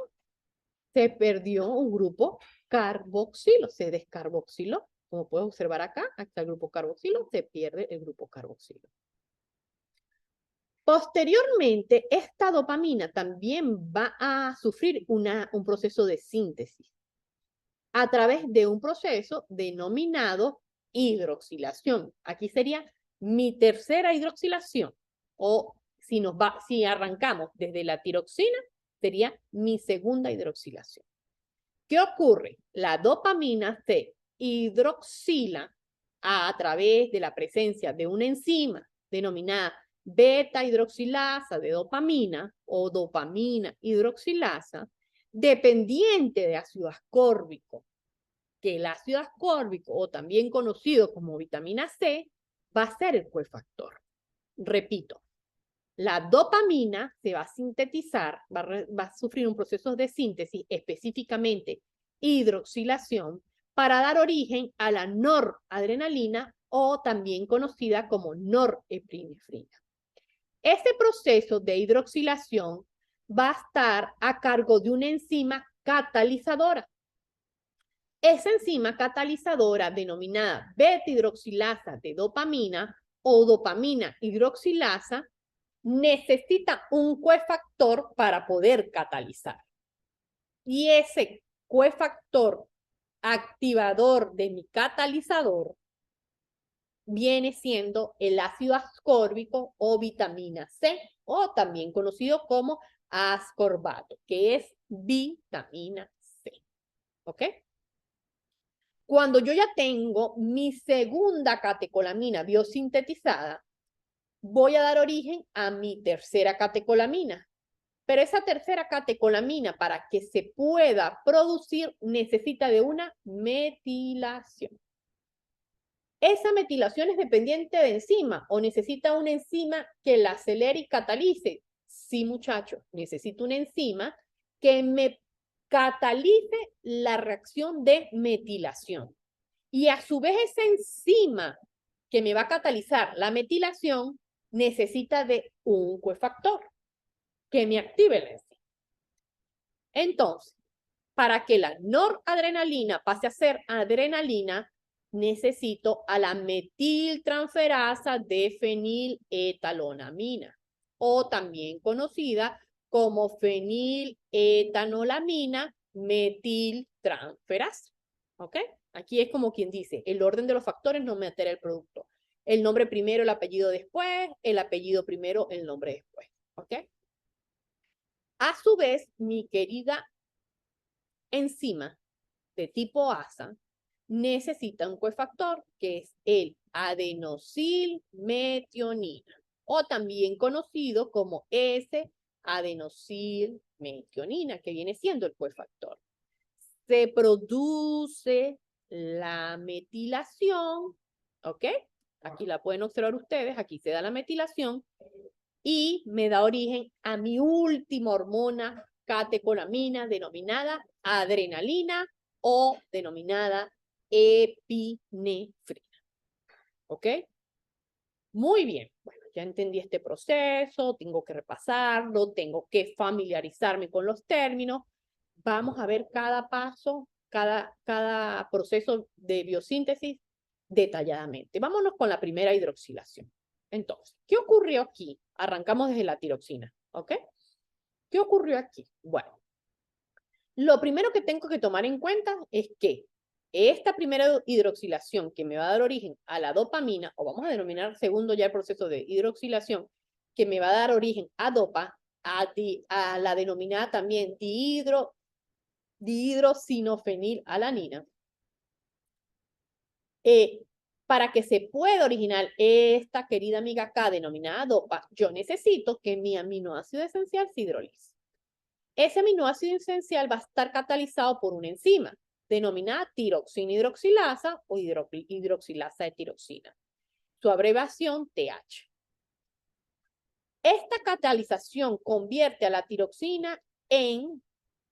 [SPEAKER 1] se perdió un grupo carboxilo, se descarboxiló. Como puedes observar acá, hasta el grupo carboxilo, se pierde el grupo carboxilo. Posteriormente, esta dopamina también va a sufrir un proceso de síntesis a través de un proceso denominado hidroxilación. Aquí sería mi tercera hidroxilación, o si arrancamos desde la tiroxina, sería mi segunda hidroxilación. ¿Qué ocurre? La dopamina se hidroxila a través de la presencia de una enzima denominada beta hidroxilasa de dopamina o dopamina hidroxilasa, dependiente de ácido ascórbico, que el ácido ascórbico, o también conocido como vitamina C, va a ser el cofactor. Repito, la dopamina se va a sintetizar, va a sufrir un proceso de síntesis, específicamente hidroxilación, para dar origen a la noradrenalina, o también conocida como norepinefrina. Este proceso de hidroxilación va a estar a cargo de una enzima catalizadora. Esa enzima catalizadora denominada beta-hidroxilasa de dopamina o dopamina hidroxilasa necesita un cofactor para poder catalizar. Y ese cofactor activador de mi catalizador viene siendo el ácido ascórbico o vitamina C, o también conocido como ascorbato, que es vitamina C. ¿Ok? Cuando yo ya tengo mi segunda catecolamina biosintetizada, voy a dar origen a mi tercera catecolamina. Pero esa tercera catecolamina, para que se pueda producir, necesita de una metilación. ¿Esa metilación es dependiente de enzima o necesita una enzima que la acelere y catalice? Sí, muchachos, necesito una enzima que me catalice la reacción de metilación. Y a su vez esa enzima que me va a catalizar la metilación necesita de un cofactor que me active la enzima. Entonces, para que la noradrenalina pase a ser adrenalina, necesito a la metiltransferasa de feniletalonamina, o también conocida como feniletanolamina metiltransferasa. ¿Ok? Aquí es como quien dice, el orden de los factores no me altera el producto. El nombre primero, el apellido después, el apellido primero, el nombre después. ¿Ok? A su vez, mi querida enzima de tipo ASA necesita un cofactor que es el adenosilmetionina, o también conocido como S-adenosilmetionina, que viene siendo el cofactor. Se produce la metilación, ¿ok? Aquí la pueden observar ustedes, aquí se da la metilación y me da origen a mi última hormona catecolamina denominada adrenalina o denominada epinefrina. ¿Ok? Muy bien. Bueno, ya entendí este proceso, tengo que repasarlo, tengo que familiarizarme con los términos. Vamos a ver cada paso, cada proceso de biosíntesis detalladamente. Vámonos con la primera hidroxilación. Entonces, ¿qué ocurrió aquí? Arrancamos desde la tiroxina, ¿ok? ¿Qué ocurrió aquí? Bueno, lo primero que tengo que tomar en cuenta es que esta primera hidroxilación que me va a dar origen a la dopamina, o vamos a denominar segundo ya el proceso de hidroxilación, que me va a dar origen a dopa, a la denominada también dihidrosinofenilalanina, para que se pueda originar esta querida amiga acá denominada dopa, yo necesito que mi aminoácido esencial se hidrolice. Ese aminoácido esencial va a estar catalizado por una enzima denominada tiroxina hidroxilasa o hidroxilasa de tiroxina. Su abreviación TH. Esta catalización convierte a la tiroxina en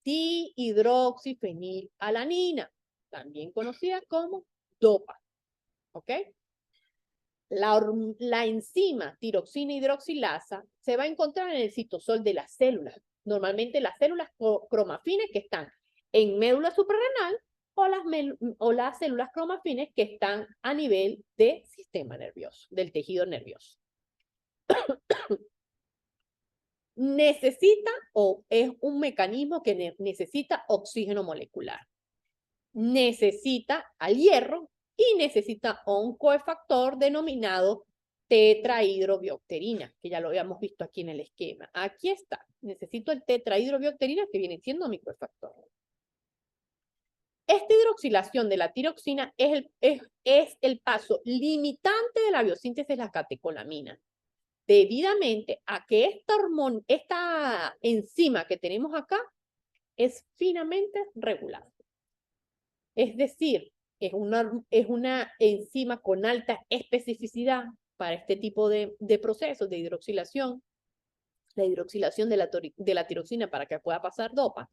[SPEAKER 1] dihidroxifenilalanina, también conocida como dopa. ¿Ok? La enzima tiroxina hidroxilasa se va a encontrar en el citosol de las células. Normalmente las células cromafines que están en médula suprarrenal o las células cromafines que están a nivel del sistema nervioso, del tejido nervioso. Necesita o es un mecanismo que necesita oxígeno molecular. Necesita al hierro y necesita un cofactor denominado tetrahidrobiopterina, que ya lo habíamos visto aquí en el esquema. Aquí está. Necesito el tetrahidrobiopterina que viene siendo mi cofactor. Esta hidroxilación de la tiroxina es el paso limitante de la biosíntesis de las catecolaminas, debidamente a que esta enzima que tenemos acá es finamente regulada. Es decir, es una enzima con alta especificidad para este tipo de procesos de hidroxilación, la hidroxilación de la tiroxina para que pueda pasar dopa,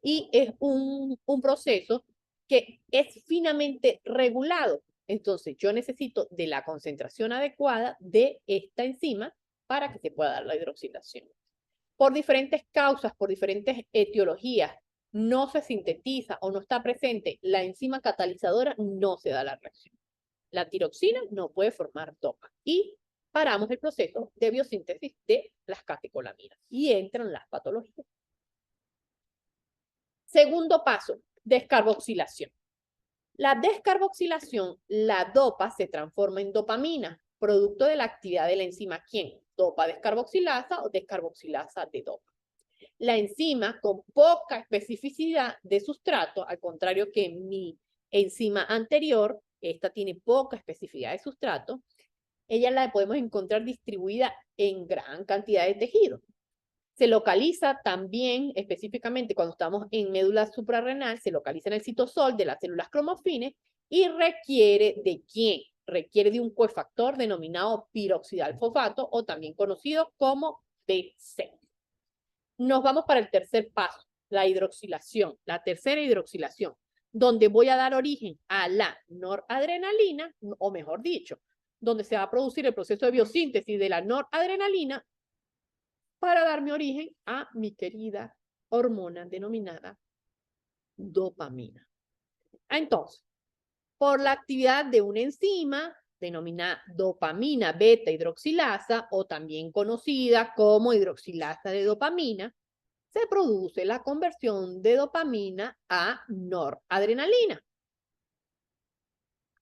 [SPEAKER 1] y es un proceso que es finamente regulado. Entonces, yo necesito de la concentración adecuada de esta enzima para que se pueda dar la hidroxilación. Por diferentes causas, por diferentes etiologías, no se sintetiza o no está presente la enzima catalizadora, no se da la reacción. La tiroxina no puede formar dopa y paramos el proceso de biosíntesis de las catecolaminas y entran las patologías. Segundo paso, descarboxilación. La descarboxilación, la dopa se transforma en dopamina, producto de la actividad de la enzima ¿quién? Dopa descarboxilasa o descarboxilasa de dopa. La enzima con poca especificidad de sustrato, al contrario que mi enzima anterior, esta tiene poca especificidad de sustrato, ella la podemos encontrar distribuida en gran cantidad de tejidos. Se localiza también, específicamente cuando estamos en médula suprarrenal, se localiza en el citosol de las células cromofines y requiere ¿de quién? Requiere de un cofactor denominado piroxidalfosfato o también conocido como BC. Nos vamos para el tercer paso, la hidroxilación, la tercera hidroxilación, donde voy a dar origen a la noradrenalina, o mejor dicho, donde se va a producir el proceso de biosíntesis de la noradrenalina para darme origen a mi querida hormona denominada dopamina. Entonces, por la actividad de una enzima denominada dopamina beta hidroxilasa o también conocida como hidroxilasa de dopamina, se produce la conversión de dopamina a noradrenalina.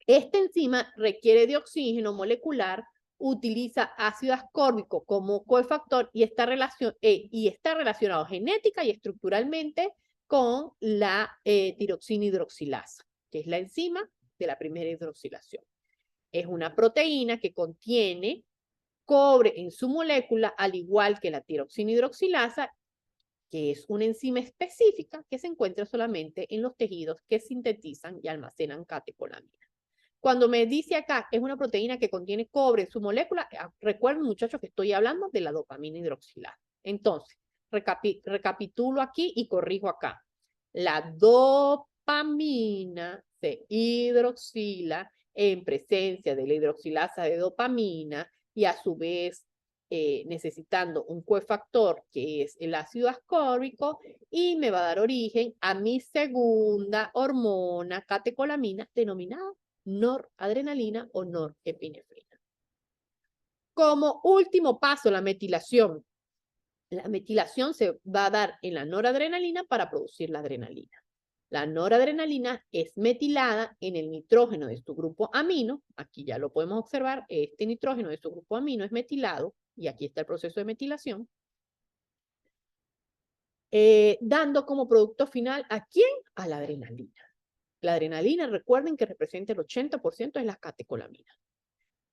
[SPEAKER 1] Esta enzima requiere de oxígeno molecular, utiliza ácido ascórbico como cofactor y está relacionado genética y estructuralmente con la tiroxina hidroxilasa, que es la enzima de la primera hidroxilación. Es una proteína que contiene cobre en su molécula, al igual que la tiroxina hidroxilasa, que es una enzima específica que se encuentra solamente en los tejidos que sintetizan y almacenan catecolaminas. Cuando me dice acá es una proteína que contiene cobre en su molécula, recuerden muchachos que estoy hablando de la dopamina hidroxilasa. Entonces, recapitulo aquí y corrijo acá. La dopamina se hidroxila en presencia de la hidroxilasa de dopamina y a su vez necesitando un cofactor que es el ácido ascórbico y me va a dar origen a mi segunda hormona catecolamina denominada noradrenalina o norepinefrina. Como último paso, la metilación. La metilación se va a dar en la noradrenalina para producir la adrenalina. La noradrenalina es metilada en el nitrógeno de su grupo amino. Aquí ya lo podemos observar. Este nitrógeno de su grupo amino es metilado. Y aquí está el proceso de metilación. Dando como producto final ¿a quién? A la adrenalina. La adrenalina, recuerden que representa el 80% de las catecolaminas.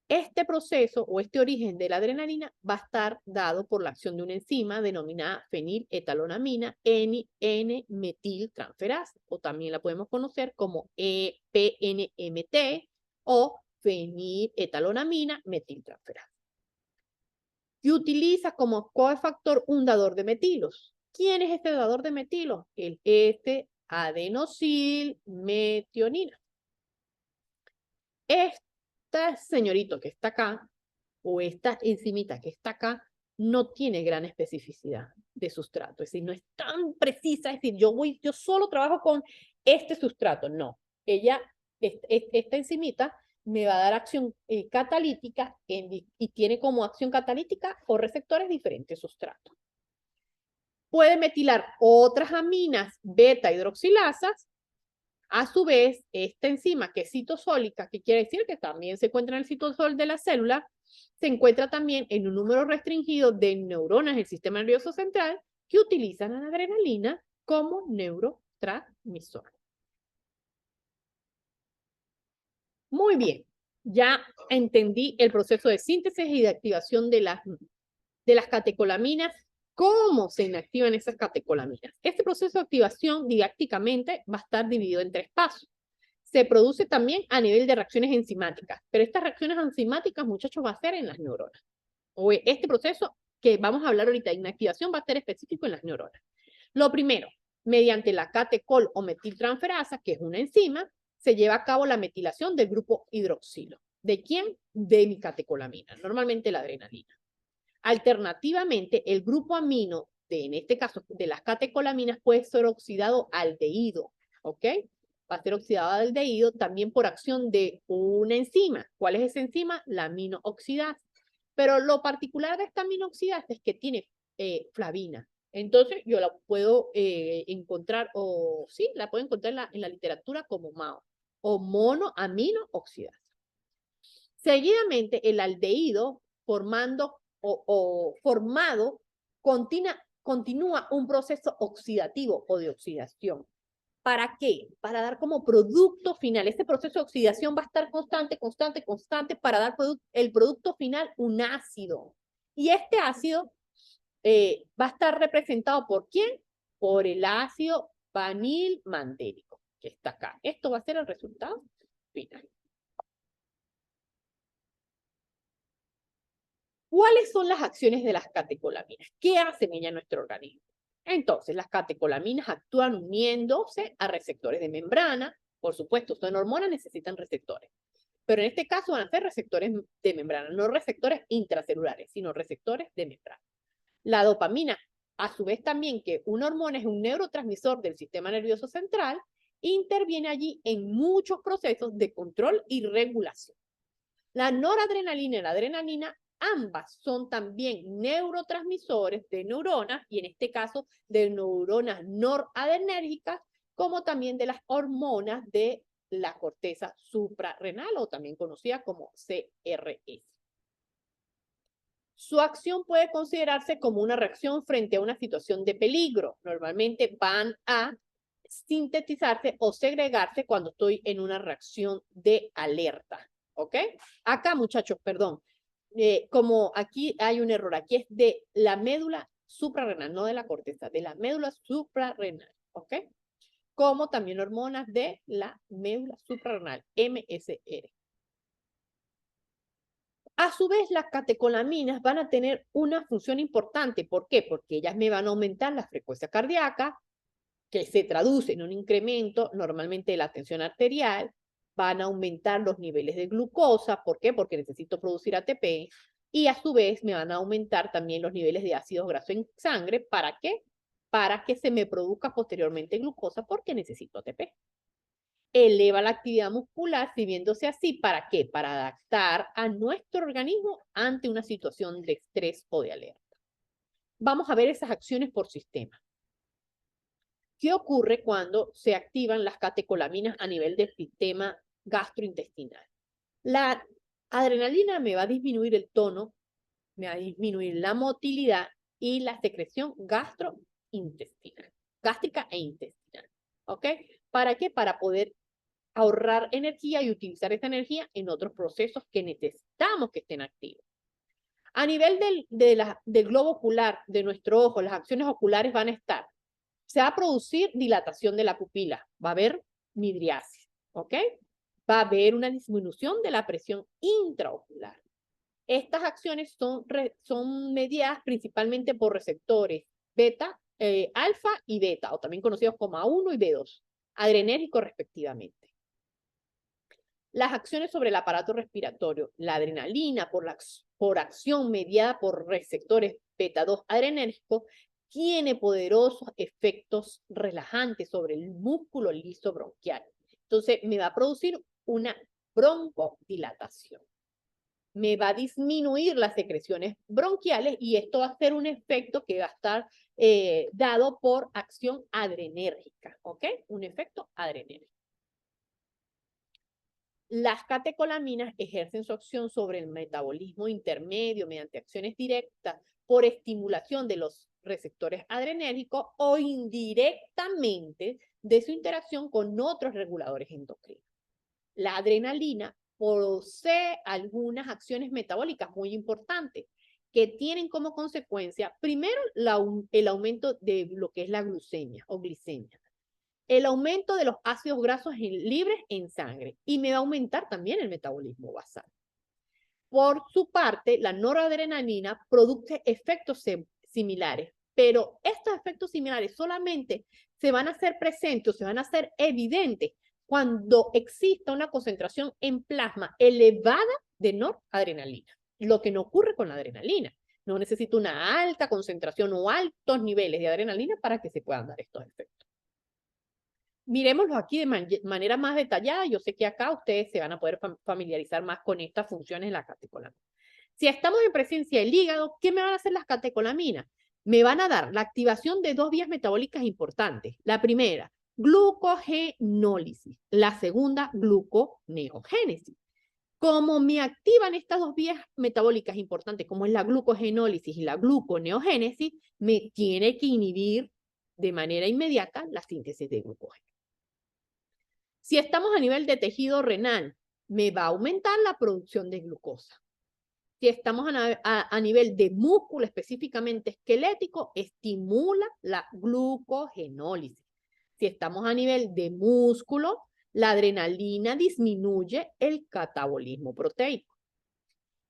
[SPEAKER 1] Este proceso o este origen de la adrenalina va a estar dado por la acción de una enzima denominada feniletalonamina N-metiltransferasa, o también la podemos conocer como PNMT o feniletalonamina metiltransferasa, que utiliza como cofactor un dador de metilos. ¿Quién es este dador de metilos? El adenosilmetionina. Este señorito que está acá, o esta enzimita que está acá, no tiene gran especificidad de sustrato. Es decir, no es tan precisa. Es decir, yo solo trabajo con este sustrato. No. Esta enzimita me va a dar acción catalítica y tiene como acción catalítica o receptores diferentes sustratos. Puede metilar otras aminas beta hidroxilasas. A su vez, esta enzima que es citosólica, que quiere decir que también se encuentra en el citosol de la célula, se encuentra también en un número restringido de neuronas del sistema nervioso central que utilizan la adrenalina como neurotransmisor. Muy bien, ya entendí el proceso de síntesis y de activación de las catecolaminas. ¿Cómo se inactivan esas catecolaminas? Este proceso de activación didácticamente va a estar dividido en 3 pasos. Se produce también a nivel de reacciones enzimáticas, pero estas reacciones enzimáticas, muchachos, va a ser en las neuronas. O este proceso que vamos a hablar ahorita de inactivación va a ser específico en las neuronas. Lo primero, mediante la catecol o metiltransferasa, que es una enzima, se lleva a cabo la metilación del grupo hidroxilo. ¿De quién? De mi catecolamina, normalmente la adrenalina. Alternativamente, el grupo amino, en este caso de las catecolaminas, puede ser oxidado al aldehído, ¿ok? Va a ser oxidado al aldehído también por acción de una enzima. ¿Cuál es esa enzima? La aminooxidasa. Pero lo particular de esta aminooxidasa es que tiene flavina. Entonces, yo la puedo encontrar, o sí, la puedo encontrar en la literatura como MAO, o monoaminooxidasa. Seguidamente, el aldehído formado continúa un proceso oxidativo o de oxidación. ¿Para qué? Para dar como producto final. Este proceso de oxidación va a estar constante para dar el producto final un ácido. Y este ácido va a estar representado ¿por quién? Por el ácido vanilmandélico, que está acá. Esto va a ser el resultado final. ¿Cuáles son las acciones de las catecolaminas? ¿Qué hacen ellas en nuestro organismo? Entonces, las catecolaminas actúan uniéndose a receptores de membrana. Por supuesto, son hormonas, necesitan receptores. Pero en este caso van a ser receptores de membrana, no receptores intracelulares, sino receptores de membrana. La dopamina, a su vez también que una hormona es un neurotransmisor del sistema nervioso central, interviene allí en muchos procesos de control y regulación. La noradrenalina y la adrenalina ambas son también neurotransmisores de neuronas, y en este caso de neuronas noradrenérgicas, como también de las hormonas de la corteza suprarrenal, o también conocida como CRS. Su acción puede considerarse como una reacción frente a una situación de peligro. Normalmente van a sintetizarse o segregarse cuando estoy en una reacción de alerta. ¿Ok? Acá, muchachos, perdón. Como aquí hay un error, aquí es de la médula suprarrenal, no de la corteza, de la médula suprarrenal, ¿ok? Como también hormonas de la médula suprarrenal, MSR. A su vez, las catecolaminas van a tener una función importante. ¿Por qué? Porque ellas me van a aumentar la frecuencia cardíaca, que se traduce en un incremento normalmente de la tensión arterial, van a aumentar los niveles de glucosa. ¿Por qué? Porque necesito producir ATP. Y a su vez me van a aumentar también los niveles de ácidos grasos en sangre. ¿Para qué? Para que se me produzca posteriormente glucosa porque necesito ATP. Eleva la actividad muscular, sirviéndose así, ¿para qué? Para adaptar a nuestro organismo ante una situación de estrés o de alerta. Vamos a ver esas acciones por sistema. ¿Qué ocurre cuando se activan las catecolaminas a nivel del sistema gastrointestinal? La adrenalina me va a disminuir el tono, me va a disminuir la motilidad y la secreción gastrointestinal, gástrica e intestinal. ¿Ok? ¿Para qué? Para poder ahorrar energía y utilizar esa energía en otros procesos que necesitamos que estén activos. A nivel del globo ocular, de nuestro ojo, las acciones oculares van a estar. Se va a producir dilatación de la pupila, va a haber midriasis, ¿ok? Va a haber una disminución de la presión intraocular. Estas acciones son mediadas principalmente por receptores beta, alfa y beta, o también conocidos como A1 y B2, adrenérgicos respectivamente. Las acciones sobre el aparato respiratorio, la adrenalina por acción mediada por receptores beta 2 adrenérgicos, tiene poderosos efectos relajantes sobre el músculo liso bronquial. Entonces, me va a producir una broncodilatación. Me va a disminuir las secreciones bronquiales y esto va a ser un efecto que va a estar dado por acción adrenérgica, ¿ok? Un efecto adrenérgico. Las catecolaminas ejercen su acción sobre el metabolismo intermedio mediante acciones directas por estimulación de los receptores adrenérgicos o indirectamente de su interacción con otros reguladores endocrinos. La adrenalina posee algunas acciones metabólicas muy importantes que tienen como consecuencia, primero, el aumento de lo que es la glucemia o glicemia, el aumento de los ácidos grasos libres en sangre y me va a aumentar también el metabolismo basal. Por su parte, la noradrenalina produce efectos similares, pero estos efectos similares solamente se van a hacer presentes o se van a hacer evidentes cuando exista una concentración en plasma elevada de noradrenalina, lo que no ocurre con la adrenalina. No necesito una alta concentración o altos niveles de adrenalina para que se puedan dar estos efectos. Miremoslo aquí de manera más detallada. Yo sé que acá ustedes se van a poder familiarizar más con estas funciones de la catecolamina. Si estamos en presencia del hígado, ¿qué me van a hacer las catecolaminas? Me van a dar la activación de dos vías metabólicas importantes. La primera, glucogenólisis. La segunda, gluconeogénesis. Como me activan estas dos vías metabólicas importantes, como es la glucogenólisis y la gluconeogénesis, me tiene que inhibir de manera inmediata la síntesis de glucógeno. Si estamos a nivel de tejido renal, me va a aumentar la producción de glucosa. Si estamos a nivel de músculo específicamente esquelético, estimula la glucogenólisis. Si estamos a nivel de músculo, la adrenalina disminuye el catabolismo proteico.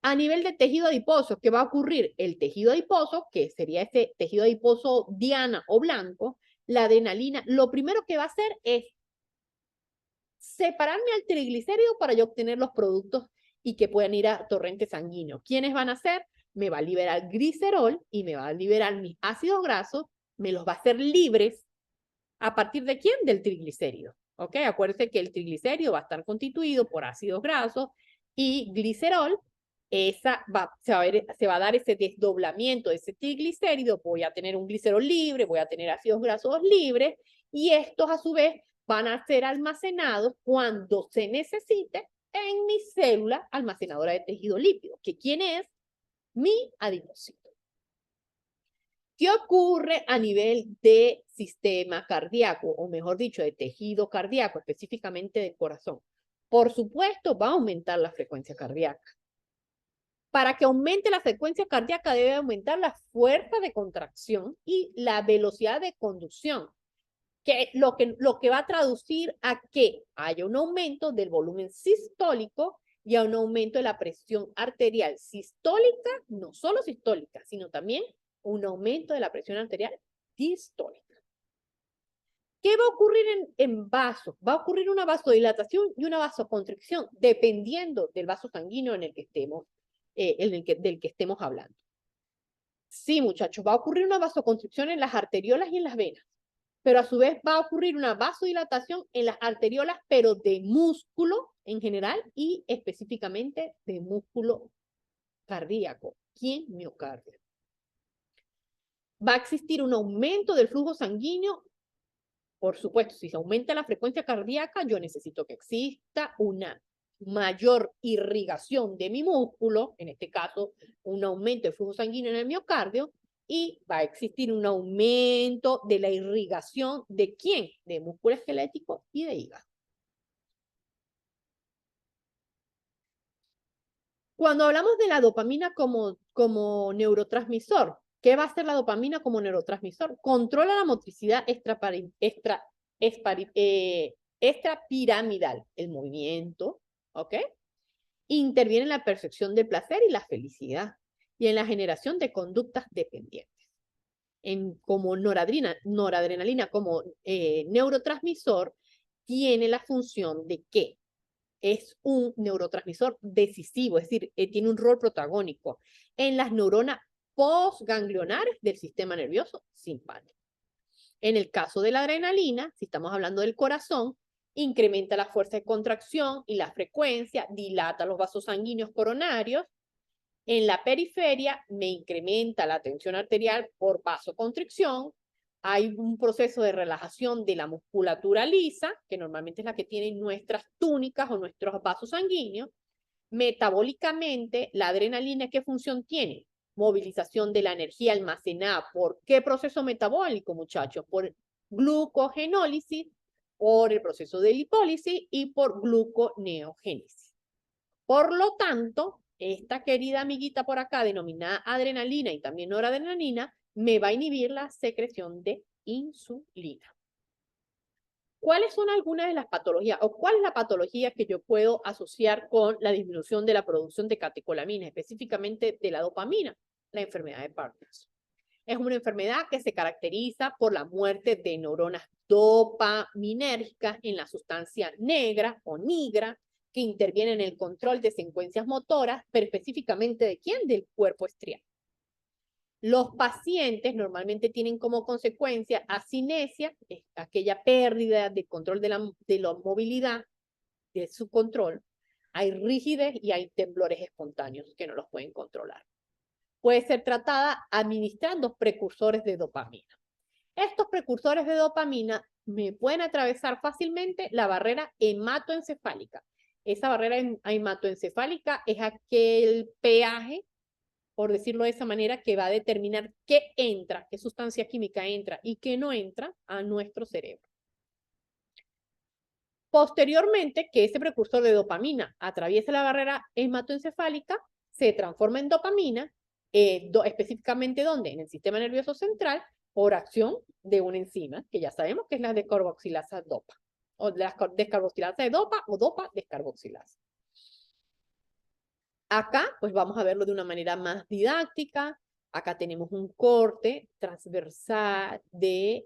[SPEAKER 1] A nivel de tejido adiposo, ¿qué va a ocurrir? El tejido adiposo, que sería ese tejido adiposo diana o blanco, la adrenalina, lo primero que va a hacer es separarme al triglicérido para yo obtener los productos y que puedan ir a torrente sanguíneo. ¿Quiénes van a hacer? Me va a liberar glicerol y me va a liberar mis ácidos grasos, me los va a hacer libres. ¿A partir de quién? Del triglicérido. ¿Ok? Acuérdense que el triglicérido va a estar constituido por ácidos grasos y glicerol. Se va a dar ese desdoblamiento de ese triglicérido. Voy a tener un glicerol libre, voy a tener ácidos grasos libres y estos a su vez van a ser almacenados cuando se necesite en mi célula almacenadora de tejido lípido, que ¿quién es? Mi adenocito. ¿Qué ocurre a nivel de sistema cardíaco, o mejor dicho, de tejido cardíaco, específicamente del corazón? Por supuesto, va a aumentar la frecuencia cardíaca. Para que aumente la frecuencia cardíaca debe aumentar la fuerza de contracción y la velocidad de conducción, lo que va a traducir a que haya un aumento del volumen sistólico y a un aumento de la presión arterial sistólica, no solo sistólica, sino también un aumento de la presión arterial distólica. ¿Qué va a ocurrir en vasos? Va a ocurrir una vasodilatación y una vasoconstricción, dependiendo del vaso sanguíneo en el que estemos, del que estemos hablando. Sí, muchachos, va a ocurrir una vasoconstricción en las arteriolas y en las venas, pero a su vez va a ocurrir una vasodilatación en las arteriolas, pero de músculo en general y específicamente de músculo cardíaco. ¿Quién? Miocardio. Va a existir un aumento del flujo sanguíneo Por supuesto, si se aumenta la frecuencia cardíaca, yo necesito que exista una mayor irrigación de mi músculo, en este caso, un aumento de flujo sanguíneo en el miocardio, y va a existir un aumento de la irrigación ¿de quién? De músculo esquelético y de hígado. Cuando hablamos de la dopamina como neurotransmisor, ¿qué va a hacer la dopamina como neurotransmisor? Controla la motricidad extrapiramidal, el movimiento, ¿ok? Interviene en la percepción del placer y la felicidad y en la generación de conductas dependientes. Como noradrenalina como neurotransmisor, tiene la función de que es un neurotransmisor decisivo, es decir, tiene un rol protagónico en las neuronas postganglionares del sistema nervioso simpático. En el caso de la adrenalina, si estamos hablando del corazón, incrementa la fuerza de contracción y la frecuencia, dilata los vasos sanguíneos coronarios. En la periferia me incrementa la tensión arterial por vasoconstricción. Hay un proceso de relajación de la musculatura lisa, que normalmente es la que tienen nuestras túnicas o nuestros vasos sanguíneos. Metabólicamente, la adrenalina, ¿qué función tiene? Movilización de la energía almacenada. ¿Por qué proceso metabólico, muchachos? Por glucogenólisis, por el proceso de lipólisis y por gluconeogénesis. Por lo tanto, esta querida amiguita por acá, denominada adrenalina y también noradrenalina, me va a inhibir la secreción de insulina. ¿Cuáles son algunas de las patologías o cuál es la patología que yo puedo asociar con la disminución de la producción de catecolaminas, específicamente de la dopamina? La enfermedad de Parkinson. Es una enfermedad que se caracteriza por la muerte de neuronas dopaminérgicas en la sustancia negra o nigra, que interviene en el control de secuencias motoras, pero específicamente ¿de quién? Del cuerpo estriado. Los pacientes normalmente tienen como consecuencia asinesia, aquella pérdida de control de la movilidad, de su control. Hay rigidez y hay temblores espontáneos que no los pueden controlar. Puede ser tratada administrando precursores de dopamina. Estos precursores de dopamina me pueden atravesar fácilmente la barrera hematoencefálica. Esa barrera hematoencefálica es aquel peaje, por decirlo de esa manera, que va a determinar qué entra, qué sustancia química entra y qué no entra a nuestro cerebro. Posteriormente, que ese precursor de dopamina atraviese la barrera hematoencefálica, se transforma en dopamina, específicamente ¿dónde? En el sistema nervioso central, por acción de una enzima, que ya sabemos que es la descarboxilasa dopa, o la descarboxilasa de dopa o dopa descarboxilasa. Acá, pues vamos a verlo de una manera más didáctica. Acá tenemos un corte transversal de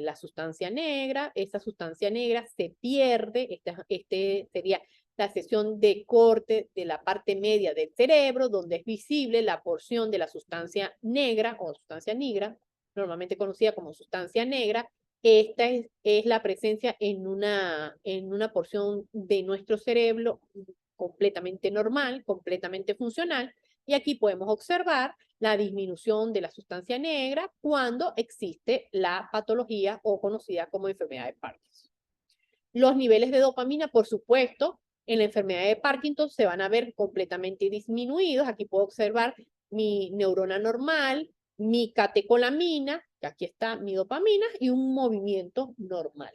[SPEAKER 1] la sustancia negra. Esa sustancia negra se pierde. Este sería la sección de corte de la parte media del cerebro, donde es visible la porción de la sustancia negra o sustancia negra, normalmente conocida como sustancia negra. Esta es la presencia en una porción de nuestro cerebro completamente normal, completamente funcional, y aquí podemos observar la disminución de la sustancia negra cuando existe la patología o conocida como enfermedad de Parkinson. Los niveles de dopamina, por supuesto, en la enfermedad de Parkinson se van a ver completamente disminuidos. Aquí puedo observar mi neurona normal, mi catecolamina, que aquí está mi dopamina, y un movimiento normal.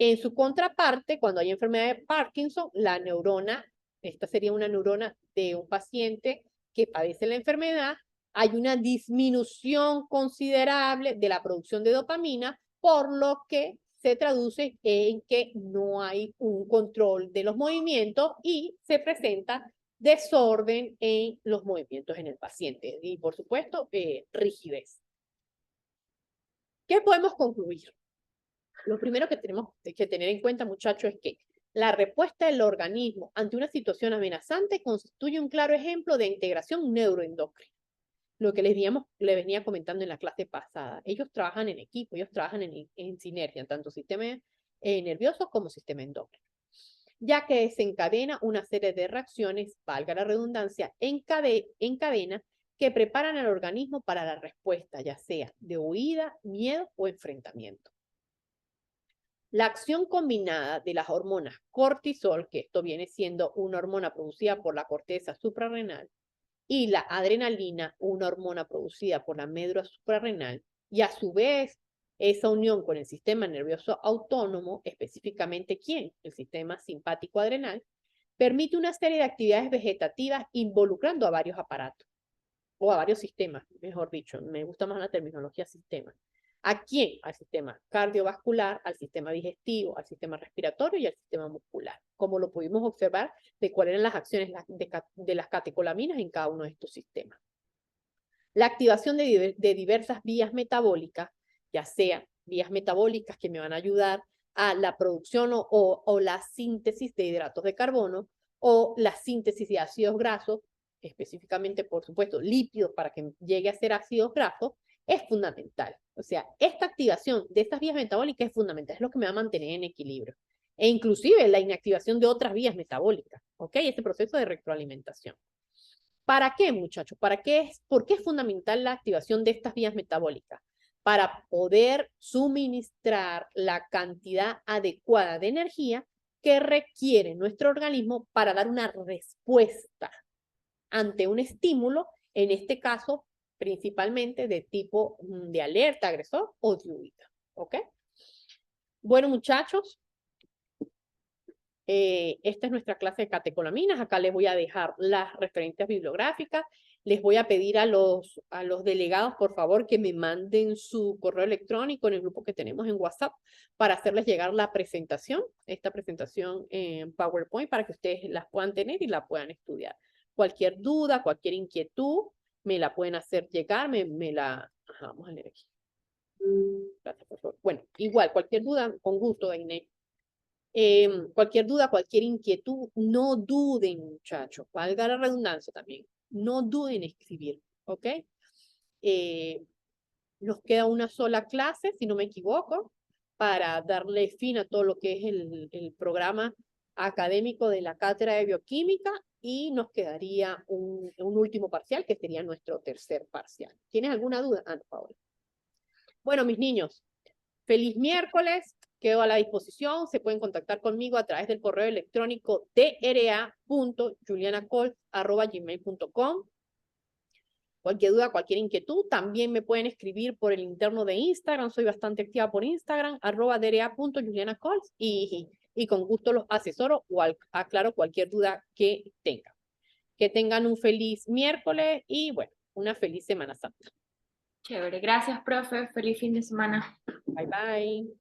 [SPEAKER 1] En su contraparte, cuando hay enfermedad de Parkinson, la neurona, esta sería una neurona de un paciente que padece la enfermedad, hay una disminución considerable de la producción de dopamina, por lo que se traduce en que no hay un control de los movimientos y se presenta desorden en los movimientos en el paciente y, por supuesto, rigidez. ¿Qué podemos concluir? Lo primero que tenemos que tener en cuenta, muchachos, es que la respuesta del organismo ante una situación amenazante constituye un claro ejemplo de integración neuroendocrina. Lo que les venía comentando en la clase pasada. Ellos trabajan en equipo, ellos trabajan en sinergia, tanto sistema nervioso como sistema endocrino, ya que desencadena una serie de reacciones, valga la redundancia, en cadena, que preparan al organismo para la respuesta, ya sea de huida, miedo o enfrentamiento. La acción combinada de las hormonas cortisol, que esto viene siendo una hormona producida por la corteza suprarrenal, y la adrenalina, una hormona producida por la médula suprarrenal, y a su vez esa unión con el sistema nervioso autónomo, específicamente ¿quién? El sistema simpático adrenal, permite una serie de actividades vegetativas involucrando a varios aparatos, o a varios sistemas, mejor dicho, me gusta más la terminología sistema. ¿A quién? Al sistema cardiovascular, al sistema digestivo, al sistema respiratorio y al sistema muscular, como lo pudimos observar de cuáles eran las acciones de las catecolaminas en cada uno de estos sistemas. La activación de diversas vías metabólicas, ya sea vías metabólicas que me van a ayudar a la producción o la síntesis de hidratos de carbono, o la síntesis de ácidos grasos, específicamente, por supuesto, lípidos para que llegue a ser ácidos grasos, es fundamental. O sea, esta activación de estas vías metabólicas es fundamental, es lo que me va a mantener en equilibrio. E inclusive la inactivación de otras vías metabólicas, ¿ok? Ese proceso de retroalimentación. ¿Para qué, muchachos? ¿Por qué es fundamental la activación de estas vías metabólicas? Para poder suministrar la cantidad adecuada de energía que requiere nuestro organismo para dar una respuesta ante un estímulo, en este caso, principalmente de tipo de alerta, agresor o de huida. ¿Ok? Bueno, muchachos, esta es nuestra clase de catecolaminas. Acá les voy a dejar las referencias bibliográficas. Les voy a pedir a los delegados, por favor, que me manden su correo electrónico en el grupo que tenemos en WhatsApp para hacerles llegar la presentación, esta presentación en PowerPoint, para que ustedes las puedan tener y la puedan estudiar. Cualquier duda, cualquier inquietud, me la pueden hacer llegar, Ajá, vamos a leer aquí. Gracias, por favor. Bueno, igual, cualquier duda, con gusto, Dainé. Cualquier duda, cualquier inquietud, no duden, muchachos, valga la redundancia también, no duden en escribir, ¿ok? Nos queda una sola clase, si no me equivoco, para darle fin a todo lo que es el programa académico de la cátedra de bioquímica, y nos quedaría un último parcial, que sería nuestro tercer parcial. ¿Tienes alguna duda? Ah, no, Paola. Bueno, mis niños, feliz miércoles. Quedo a la disposición. Se pueden contactar conmigo a través del correo electrónico tra.julianacols@gmail.com. Cualquier duda, cualquier inquietud, también me pueden escribir por el interno de Instagram. Soy bastante activa por Instagram, @dra.julianacols, y con gusto los asesoro o aclaro cualquier duda que tengan. Que tengan un feliz miércoles y, bueno, una feliz Semana Santa.
[SPEAKER 4] Chévere, gracias, profe. Feliz fin de semana.
[SPEAKER 1] Bye, bye.